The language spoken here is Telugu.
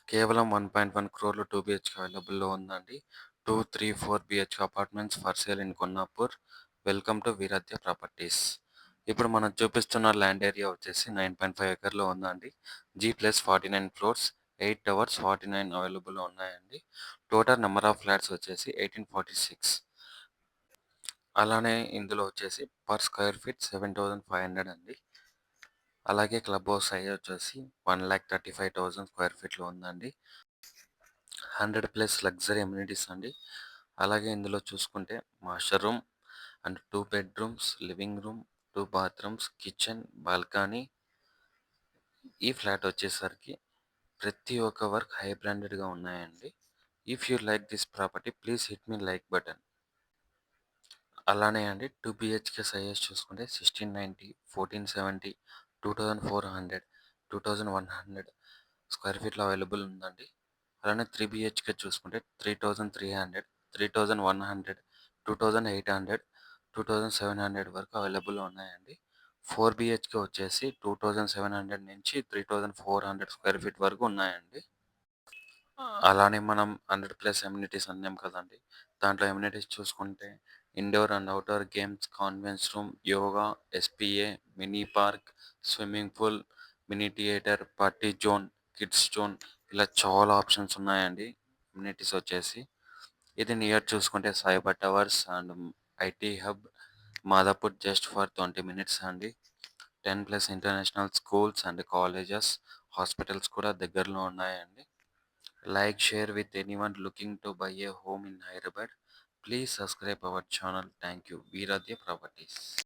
కేవలం 1.1 క్రోర్‌లో 2 బీహెచ్‌కే అవైలబుల్‌లో ఉందండి. 2, 3, 4 BHK apartments for sale in Kondapur. Welcome to Veeradya properties. ఇప్పుడు మనం చూపిస్తున్న ల్యాండ్ ఏరియా వచ్చేసి 9.5 ఎకర్‌లో ఉందండి. G+49 ఫ్లోర్స్, 8 టవర్స్, 49 అవైలబుల్‌లో ఉన్నాయండి. టోటల్ నంబర్ ఆఫ్ ఫ్లాట్స్ వచ్చేసి 1846. అలానే ఇందులో వచ్చేసి పర్ స్క్వేర్ ఫీట్ 7,500 అండి. అలాగే క్లబ్ హౌస్ సైజ్ వచ్చేసి 1,35,000 స్క్వేర్ ఫీట్‌లో ఉందండి. 100+ లగ్జరీ అమ్యూనిటీస్ అండి. అలాగే ఇందులో చూసుకుంటే master room and 2 bedrooms, living room, 2 bathrooms, kitchen, balcony. ఈ ఫ్లాట్ వచ్చేసరికి ప్రతి ఒక్క వర్క్ హై బ్రాండెడ్‌గా ఉన్నాయండి. If you like this property please hit me like button. అలానే అండి 2 బీహెచ్‌కే సైజెస్ చూసుకుంటే 1690, 1470, 2400, 2100 స్క్వేర్ ఫీట్‌లో అవైలబుల్ ఉందండి. అలానే 3 బీహెచ్‌కే చూసుకుంటే 3300, 3100, 2800, 2700 వరకు అవైలబుల్‌లో ఉన్నాయండి. 4 బీహెచ్‌కే వచ్చేసి 2700 నుంచి 3400 స్క్వేర్ ఫీట్ వరకు ఉన్నాయండి. అలానే మనం 100+ అమ్యూనిటీస్ అన్నాం కదండీ! దాంట్లో అమ్యూనిటీస్ చూసుకుంటే indoor and outdoor games, conference room, yoga, S P A, mini park, swimming pool, mini theatre, party zone, kids zone ఇలా చాలా ఆప్షన్స్ ఉన్నాయండి అమ్యూనిటీస్ వచ్చేసి. ఇది నియర్ చూసుకుంటే cyber towers and IT hub, Madhapur just for 20 minutes అండి. 10+ international schools and colleges, hospitals కూడా దగ్గరలో ఉన్నాయండి. Like, share with anyone looking to buy a home in Hyderabad. Please subscribe our channel. Thank you. Veeradhya Properties.